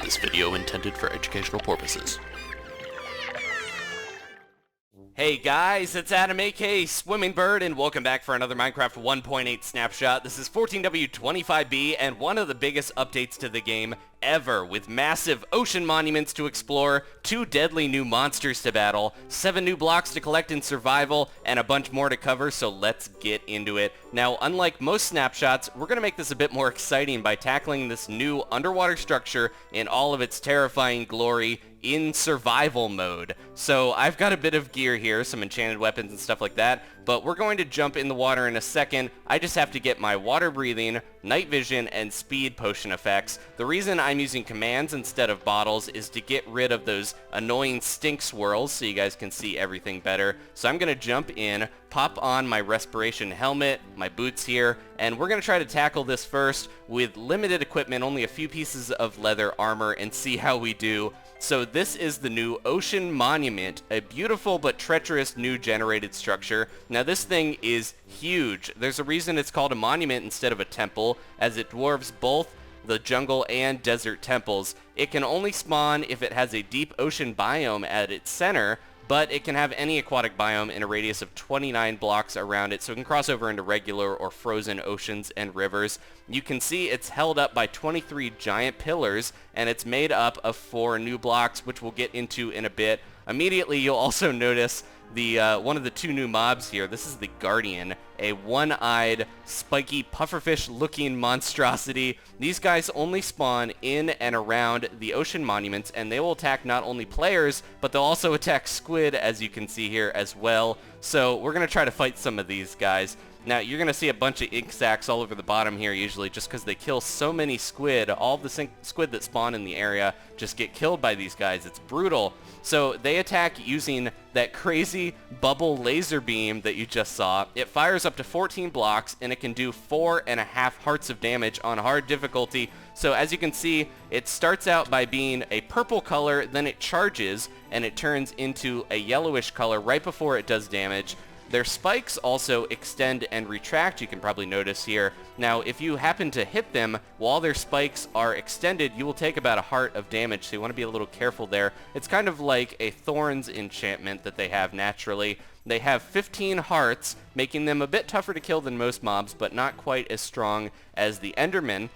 This video intended for educational purposes. Hey guys, it's Adam aka Swimming Bird, and welcome back for another Minecraft 1.8 Snapshot. This is 14W25B, and one of the biggest updates to the game ever, with massive ocean monuments to explore, 2 deadly new monsters to battle, 7 new blocks to collect in survival, and a bunch more to cover, so let's get into it. Now, unlike most snapshots, we're going to make this a bit more exciting by tackling this new underwater structure in all of its terrifying glory in survival mode. So I've got a bit of gear here, some enchanted weapons and stuff like that, but we're going to jump in the water in a second. I just have to get my water breathing, night vision, and speed potion effects. The reason I'm using commands instead of bottles is to get rid of those annoying stink swirls so you guys can see everything better. So I'm going to jump in, pop on my respiration helmet, my boots here, and we're going to try to tackle this first with limited equipment, only a few pieces of leather armor, and see how we do. So this is the new Ocean Monument, a beautiful but treacherous new generated structure. Now this thing is huge. There's a reason it's called a monument instead of a temple, as it dwarfs both the jungle and desert temples. It can only spawn if it has a deep ocean biome at its center, but it can have any aquatic biome in a radius of 29 blocks around it, so it can cross over into regular or frozen oceans and rivers. You can see it's held up by 23 giant pillars, and it's made up of 4 new blocks, which we'll get into in a bit. Immediately, you'll also notice the one of the 2 new mobs here. This is the Guardian, a one-eyed, spiky, pufferfish-looking monstrosity. These guys only spawn in and around the ocean monuments, and they will attack not only players, but they'll also attack squid, as you can see here as well. So we're going to try to fight some of these guys. Now, you're going to see a bunch of ink sacs all over the bottom here usually, just because they kill so many squid. All of the squid that spawn in the area just get killed by these guys. It's brutal. So they attack using that crazy bubble laser beam that you just saw. It fires up to 14 blocks, and it can do 4.5 hearts of damage on hard difficulty. So as you can see, it starts out by being a purple color, then it charges, and it turns into a yellowish color right before it does damage. Their spikes also extend and retract, you can probably notice here. Now, if you happen to hit them while their spikes are extended, you will take about a heart of damage, so you want to be a little careful there. It's kind of like a Thorns enchantment that they have naturally. They have 15 hearts, making them a bit tougher to kill than most mobs, but not quite as strong as the Enderman.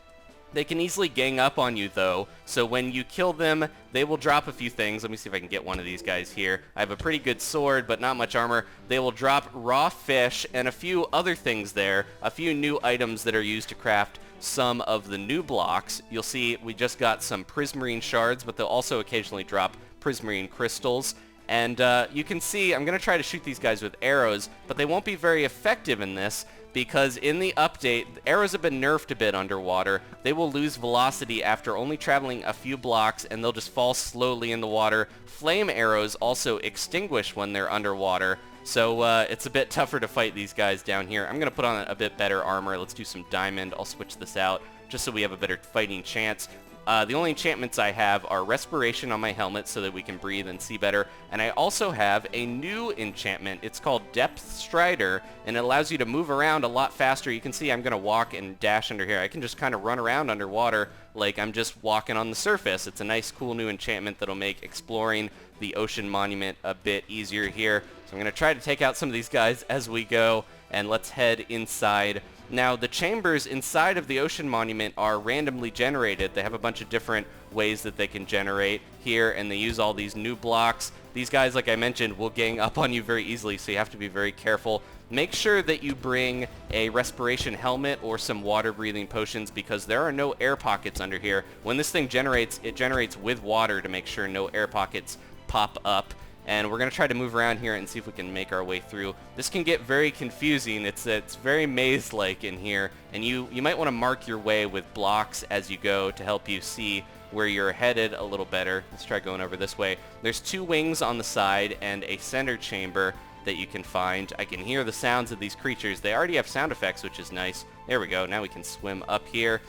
They can easily gang up on you, though, so when you kill them, they will drop a few things. Let me see if I can get one of these guys here. I have a pretty good sword, but not much armor. They will drop raw fish and a few other things there, a few new items that are used to craft some of the new blocks. You'll see we just got some Prismarine shards, but they'll also occasionally drop Prismarine crystals. And you can see I'm going to try to shoot these guys with arrows, but they won't be very effective in this, because in the update, the arrows have been nerfed a bit underwater. They will lose velocity after only traveling a few blocks, and they'll just fall slowly in the water. Flame arrows also extinguish when they're underwater, so it's a bit tougher to fight these guys down here. I'm going to put on a bit better armor. Let's do some diamond. I'll switch this out just so we have a better fighting chance. The only enchantments I have are respiration on my helmet so that we can breathe and see better, and I also have a new enchantment. It's called Depth Strider, and it allows you to move around a lot faster. You can see I'm going to walk and dash under here. I can just kind of run around underwater like I'm just walking on the surface. It's a nice, cool new enchantment that'll make exploring the ocean monument a bit easier here. So I'm going to try to take out some of these guys as we go, and let's head inside. Now, the chambers inside of the ocean monument are randomly generated. They have a bunch of different ways that they can generate here, and they use all these new blocks. These guys, like I mentioned, will gang up on you very easily, so you have to be very careful. Make sure that you bring a respiration helmet or some water-breathing potions, because there are no air pockets under here. When this thing generates, it generates with water to make sure no air pockets pop up. And we're going to try to move around here and see if we can make our way through. This can get very confusing. It's very maze-like in here, and you might want to mark your way with blocks as you go to help you see where you're headed a little better. Let's try going over this way. There's 2 wings on the side and a center chamber that you can find. I can hear the sounds of these creatures. They already have sound effects, which is nice. There we go. Now we can swim up here.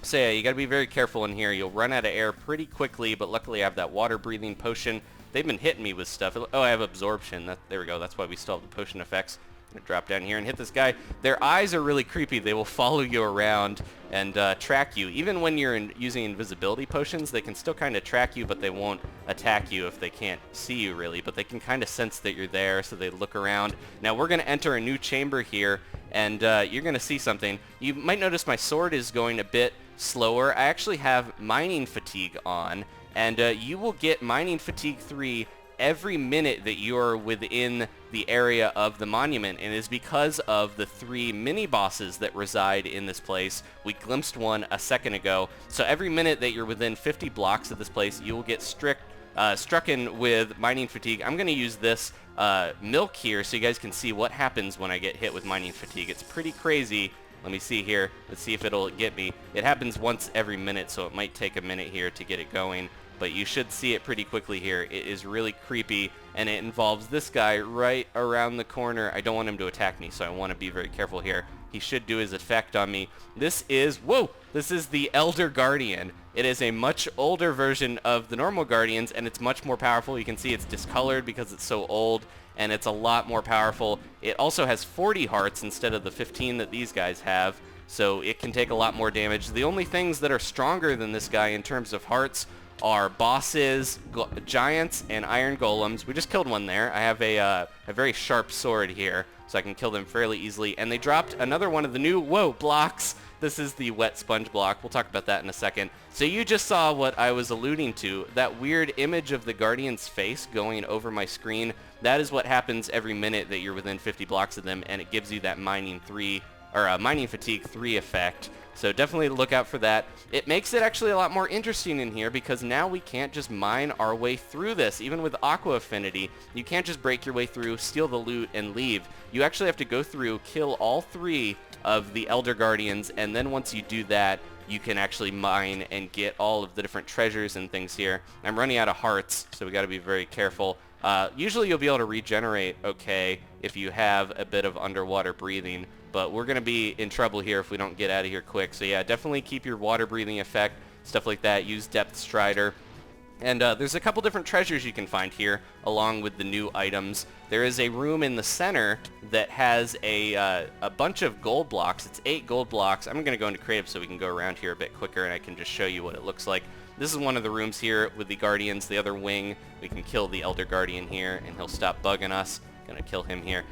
So yeah, you got to be very careful in here. You'll run out of air pretty quickly, but luckily I have that water-breathing potion. They've been hitting me with stuff. Oh, I have absorption. There we go. That's why we still have the potion effects. Gonna drop down here and hit this guy. Their eyes are really creepy. They will follow you around and track you. Even when you're using invisibility potions, they can still kind of track you, but they won't attack you if they can't see you really. But they can kind of sense that you're there, so they look around. Now we're going to enter a new chamber here, and you're going to see something. You might notice my sword is going a bit slower. I actually have mining fatigue on, and you will get mining fatigue 3 every minute that you are within the area of the monument, and it is because of the 3 mini-bosses that reside in this place. We glimpsed one a second ago. So every minute that you're within 50 blocks of this place, you will get strucken with mining fatigue. I'm going to use this milk here so you guys can see what happens when I get hit with mining fatigue. It's pretty crazy. Let me see here. Let's see if it'll get me. It happens once every minute, so it might take a minute here to get it going. But you should see it pretty quickly here. It is really creepy, and it involves this guy right around the corner. I don't want him to attack me, so I want to be very careful here. He should do his effect on me. This is, whoa, this is the Elder Guardian. It is a much older version of the normal Guardians, and it's much more powerful. You can see it's discolored because it's so old, and it's a lot more powerful. It also has 40 hearts instead of the 15 that these guys have, so it can take a lot more damage. The only things that are stronger than this guy in terms of hearts are bosses, giants, and iron golems. We just killed one there. I have a very sharp sword here, so I can kill them fairly easily. And they dropped another one of the new, blocks. This is the wet sponge block. We'll talk about that in a second. So you just saw what I was alluding to, that weird image of the Guardian's face going over my screen. That is what happens every minute that you're within 50 blocks of them, and it gives you that mining fatigue 3 effect. So definitely look out for that. It makes it actually a lot more interesting in here because now we can't just mine our way through this. Even with Aqua Affinity, you can't just break your way through, steal the loot, and leave. You actually have to go through, kill all 3 of the Elder Guardians, and then once you do that, you can actually mine and get all of the different treasures and things here. I'm running out of hearts, so we got to be very careful. Usually you'll be able to regenerate okay if you have a bit of underwater breathing, but we're going to be in trouble here if we don't get out of here quick. So yeah, definitely keep your water breathing effect, stuff like that. Use Depth Strider. And there's a couple different treasures you can find here along with the new items. There is a room in the center that has a bunch of gold blocks. It's 8 gold blocks. I'm going to go into creative so we can go around here a bit quicker and I can just show you what it looks like. This is one of the rooms here with the Guardians. The other wing, we can kill the Elder Guardian here and he'll stop bugging us. Gonna kill him here.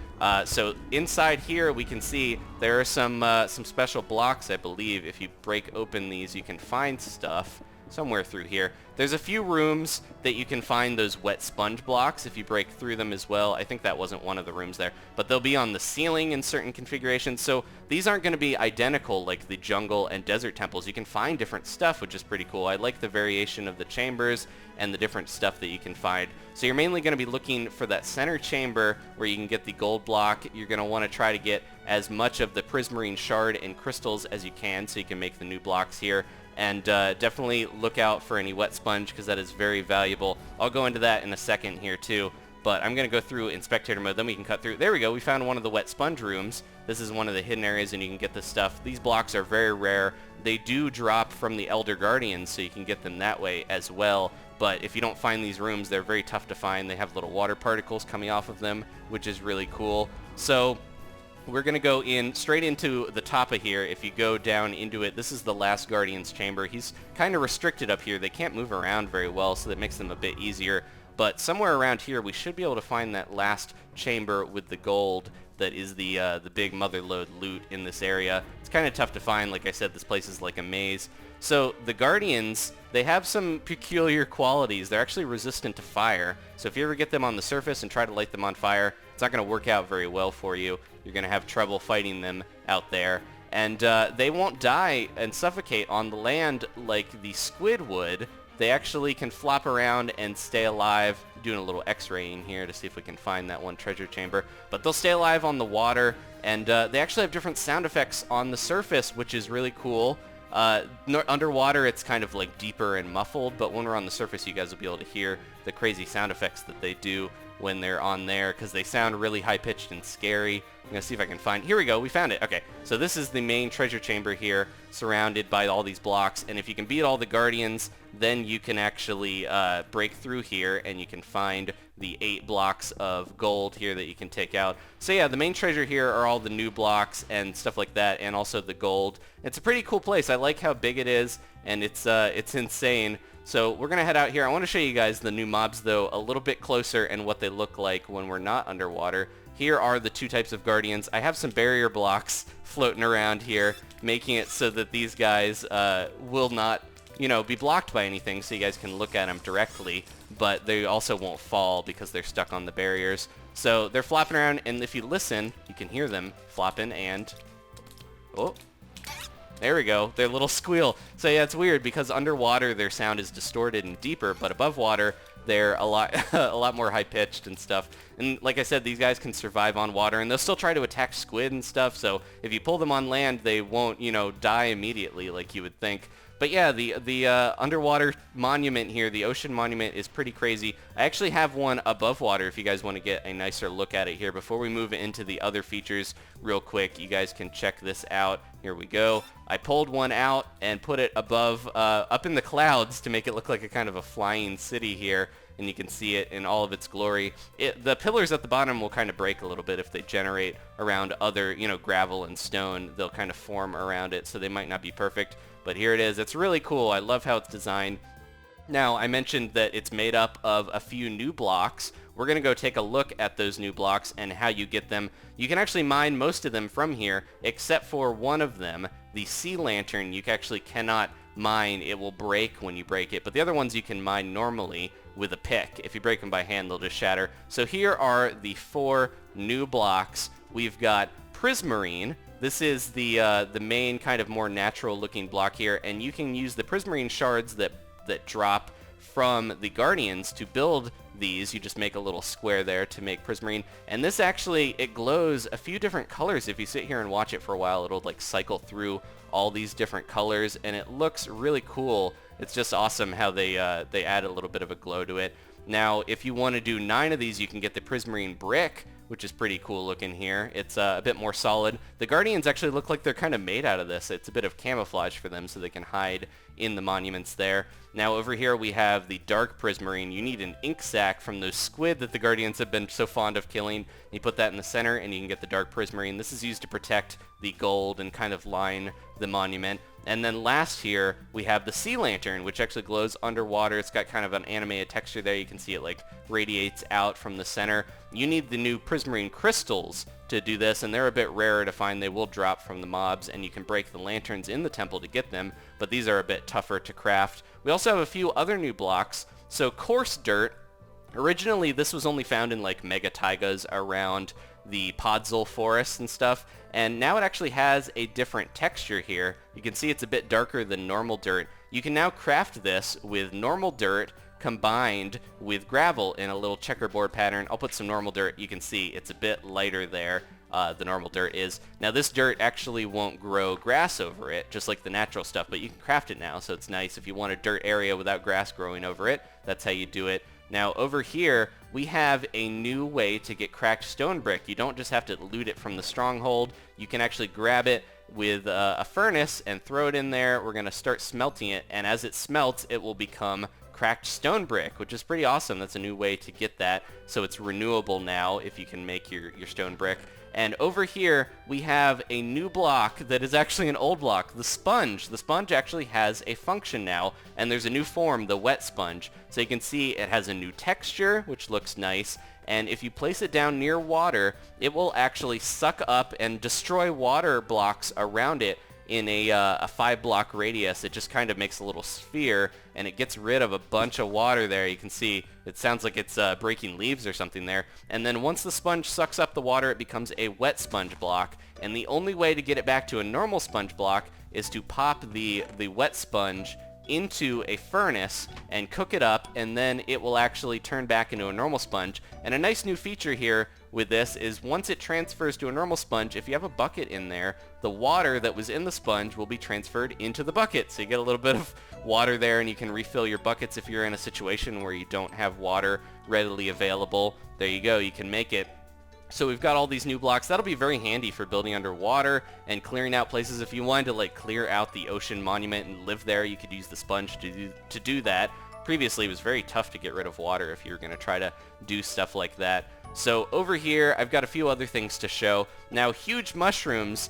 So inside here we can see there are some special blocks, I believe. If you break open these, you can find stuff somewhere through here. There's a few rooms that you can find those wet sponge blocks if you break through them as well. I think that wasn't one of the rooms there, but they'll be on the ceiling in certain configurations. So these aren't going to be identical like the jungle and desert temples. You can find different stuff, which is pretty cool. I like the variation of the chambers and the different stuff that you can find. So you're mainly going to be looking for that center chamber where you can get the gold block. You're going to want to try to get as much of the Prismarine shard and crystals as you can so you can make the new blocks here. And definitely look out for any wet sponge because that is very valuable. I'll go into that in a second here too. But I'm going to go through in spectator mode, then we can cut through. There we go, we found one of the wet sponge rooms. This is one of the hidden areas and you can get this stuff. These blocks are very rare. They do drop from the Elder Guardians, so you can get them that way as well. But if you don't find these rooms, they're very tough to find. They have little water particles coming off of them, which is really cool. So we're going to go in straight into the top of here. If you go down into it, this is the last Guardian's chamber. He's kind of restricted up here. They can't move around very well, so that makes them a bit easier. But somewhere around here, we should be able to find that last chamber with the gold that is the big motherlode loot in this area. It's kind of tough to find. Like I said, this place is like a maze. So the Guardians, they have some peculiar qualities. They're actually resistant to fire. So if you ever get them on the surface and try to light them on fire, it's not going to work out very well for you. You're going to have trouble fighting them out there. And they won't die and suffocate on the land like the squid would. They actually can flop around and stay alive. Doing a little x-raying here to see if we can find that one treasure chamber. But they'll stay alive on the water. And they actually have different sound effects on the surface, which is really cool. Underwater, it's kind of like deeper and muffled, but when we're on the surface, you guys will be able to hear the crazy sound effects that they do. when they're on there because they sound really high-pitched and scary. I'm going to see if I can find... Here we go. We found it. Okay, so this is the main treasure chamber here, surrounded by all these blocks. And if you can beat all the guardians, then you can actually break through here, and you can find the 8 blocks of gold here that you can take out. So yeah, the main treasure here are all the new blocks and stuff like that, and also the gold. It's a pretty cool place. I like how big it is, and it's insane. So we're going to head out here. I want to show you guys the new mobs, though, a little bit closer and what they look like when we're not underwater. Here are the 2 types of guardians. I have some barrier blocks floating around here, making it so that these guys will not, be blocked by anything, so you guys can look at them directly, but they also won't fall because they're stuck on the barriers. So they're flopping around, and if you listen, you can hear them flopping, and... Oh, there we go, their little squeal. So yeah, it's weird because underwater their sound is distorted and deeper, but above water they're a lot more high-pitched and stuff. And like I said, these guys can survive on water, and they'll still try to attack squid and stuff, so if you pull them on land, they won't, die immediately like you would think. But yeah, the underwater monument here, the ocean monument, is pretty crazy. I actually have one above water if you guys want to get a nicer look at it here. Before we move into the other features real quick, you guys can check this out. Here we go. I pulled one out and put it above, up in the clouds to make it look like a kind of a flying city here. And you can see it in all of its glory. The pillars at the bottom will kind of break a little bit if they generate around other, gravel and stone. They'll kind of form around it, so they might not be perfect. But here it is. It's really cool. I love how it's designed. Now, I mentioned that it's made up of a few new blocks. We're going to go take a look at those new blocks and how you get them. You can actually mine most of them from here, except for one of them, the sea lantern. You actually cannot mine. It will break when you break it. But the other ones you can mine normally with a pick. If you break them by hand, they'll just shatter. So here are the 4 new blocks. We've got Prismarine. This is the main kind of more natural looking block here, and you can use the Prismarine shards that drop from the Guardians to build these. You just make a little square there to make Prismarine, and this actually, it glows a few different colors. If you sit here and watch it for a while, it'll like cycle through all these different colors, and it looks really cool. It's just awesome how they add a little bit of a glow to it. Now, if you want to do 9 of these, you can get the Prismarine brick, which is pretty cool looking here. It's a bit more solid. The Guardians actually look like they're kind of made out of this. It's a bit of camouflage for them so they can hide in the monuments there. Now over here we have the dark Prismarine. You need an ink sac from those squid that the Guardians have been so fond of killing. You put that in the center and you can get the dark Prismarine. This is used to protect the gold and kind of line the monument. And then last here, we have the sea lantern, which actually glows underwater. It's got kind of an animated texture there. You can see it like radiates out from the center. You need the new Prismarine crystals to do this, and they're a bit rarer to find. They will drop from the mobs, and you can break the lanterns in the temple to get them, but these are a bit tougher to craft. We also have a few other new blocks. So coarse dirt. Originally, this was only found in like mega taigas around the Podzol forest and stuff, and now it actually has a different texture here. You can see it's a bit darker than normal dirt. You can now craft this with normal dirt combined with gravel in a little checkerboard pattern. I'll put some normal dirt. You can see it's a bit lighter there. The normal dirt is. Now this dirt actually won't grow grass over it, just like the natural stuff, but you can craft it now, so it's nice. If you want a dirt area without grass growing over it, that's how you do it. Now over here, we have a new way to get cracked stone brick. You don't just have to loot it from the stronghold. You can actually grab it with a furnace and throw it in there. We're going to start smelting it, and as it smelts, it will become cracked stone brick, which is pretty awesome. That's a new way to get that, so it's renewable now if you can make your stone brick. And over here, we have a new block that is actually an old block, the sponge. The sponge actually has a function now, and there's a new form, the wet sponge. So you can see it has a new texture, which looks nice, and if you place it down near water, it will actually suck up and destroy water blocks around it in a 5-block radius. It just kind of makes a little sphere, and it gets rid of a bunch of water there. You can see it sounds like it's breaking leaves or something there. And then once the sponge sucks up the water, it becomes a wet sponge block. And the only way to get it back to a normal sponge block is to pop the wet sponge into a furnace and cook it up, and then it will actually turn back into a normal sponge. And a nice new feature here with this is once it transfers to a normal sponge, if you have a bucket in there, the water that was in the sponge will be transferred into the bucket. So you get a little bit of water there, and you can refill your buckets if you're in a situation where you don't have water readily available. There you go, you can make it. So we've got all these new blocks. That'll be very handy for building underwater and clearing out places. If you wanted to like clear out the ocean monument and live there, you could use the sponge to do that. Previously, it was very tough to get rid of water if you were going to try to do stuff like that. So over here, I've got a few other things to show. Now, huge mushrooms.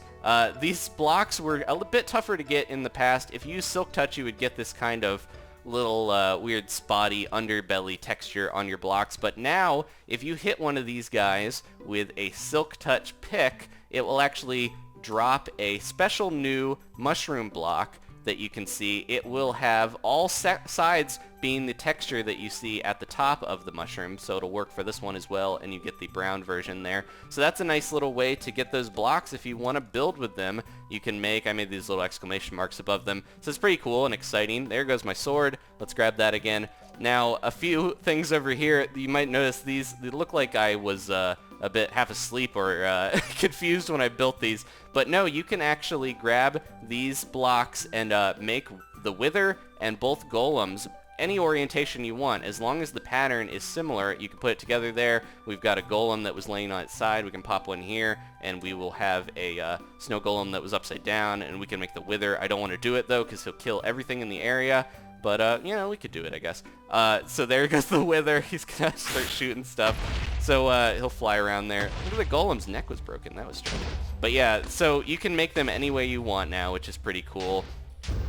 These blocks were a bit tougher to get in the past. If you use Silk Touch, you would get this kind of little weird spotty underbelly texture on your blocks. But now, if you hit one of these guys with a Silk Touch pick, it will actually drop a special new mushroom block that you can see. It will have all sides being the texture that you see at the top of the mushroom, so it'll work for this one as well, and you get the brown version there. So that's a nice little way to get those blocks. If you want to build with them, you can make, I made these little exclamation marks above them, so it's pretty cool and exciting. There goes my sword. Let's grab that again. Now, a few things over here. You might notice these, they look like I was a bit half asleep or confused when I built these. But no, you can actually grab these blocks and make the Wither and both Golems any orientation you want. As long as the pattern is similar, you can put it together there. We've got a Golem that was laying on its side. We can pop one here, and we will have a Snow Golem that was upside down, and we can make the Wither. I don't want to do it, though, because he'll kill everything in the area. But, you know, we could do it, I guess. So there goes the Wither. He's going to start shooting stuff. So he'll fly around there. Look at the Golem's neck was broken. That was strange. But yeah, so you can make them any way you want now, which is pretty cool.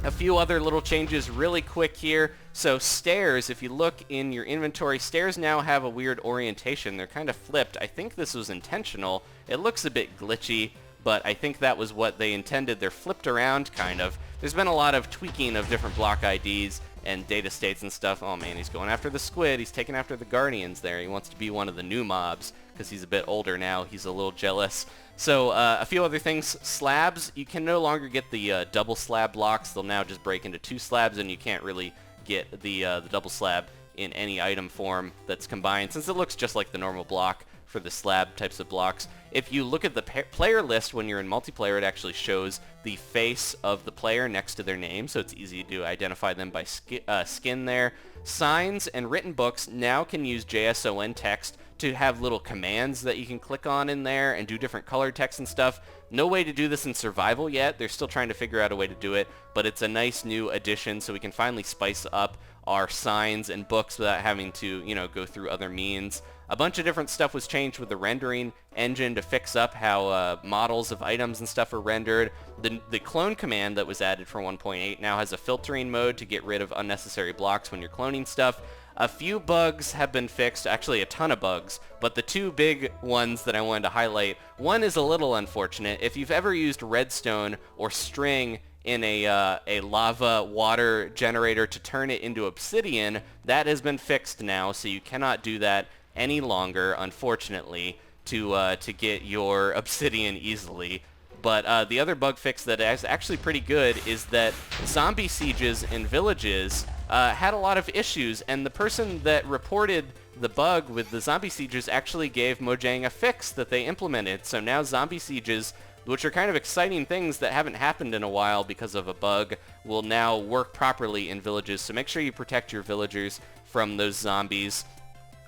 A few other little changes really quick here. So stairs, if you look in your inventory, stairs now have a weird orientation. They're kind of flipped. I think this was intentional. It looks a bit glitchy, but I think that was what they intended. They're flipped around, kind of. There's been a lot of tweaking of different block IDs and data states and stuff. Oh man, he's going after the squid. He's taking after the guardians there. He wants to be one of the new mobs because he's a bit older now. He's a little jealous. So a few other things. Slabs, you can no longer get the double slab blocks. They'll now just break into two slabs, and you can't really get the double slab in any item form that's combined, since it looks just like the normal block for the slab types of blocks. If you look at the player list when you're in multiplayer, it actually shows the face of the player next to their name, so it's easy to identify them by skin there. Signs and written books now can use JSON text to have little commands that you can click on in there and do different color text and stuff. No way to do this in survival yet. They're still trying to figure out a way to do it, but it's a nice new addition, so we can finally spice up our signs and books without having to, you know, go through other means. A bunch of different stuff was changed with the rendering engine to fix up how models of items and stuff are rendered. The clone command that was added for 1.8 now has a filtering mode to get rid of unnecessary blocks when you're cloning stuff. A few bugs have been fixed, actually a ton of bugs, but the two big ones that I wanted to highlight, one is a little unfortunate. If you've ever used redstone or string in a lava water generator to turn it into obsidian, that has been fixed now, so you cannot do that any longer, unfortunately, to get your obsidian easily. But the other bug fix that is actually pretty good is that zombie sieges in villages had a lot of issues, and the person that reported the bug with the zombie sieges actually gave Mojang a fix that they implemented. So now zombie sieges, which are kind of exciting things that haven't happened in a while because of a bug, will now work properly in villages. So make sure you protect your villagers from those zombies.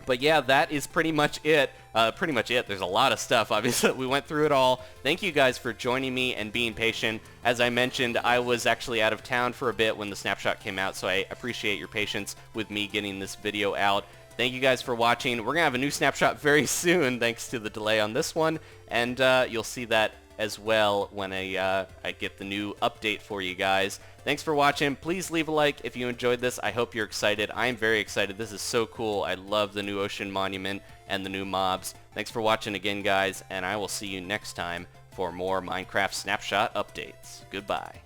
But yeah, that is pretty much it. There's a lot of stuff, obviously. We went through it all. Thank you guys for joining me and being patient. As I mentioned, I was actually out of town for a bit when the snapshot came out, so I appreciate your patience with me getting this video out. Thank you guys for watching. We're going to have a new snapshot very soon, thanks to the delay on this one, and you'll see that as well when I get the new update for you guys. Thanks for watching. Please leave a like if you enjoyed this. I hope you're excited. I'm very excited. This is so cool. I love the new ocean monument and the new mobs. Thanks for watching again, guys, and I will see you next time for more Minecraft Snapshot updates. Goodbye.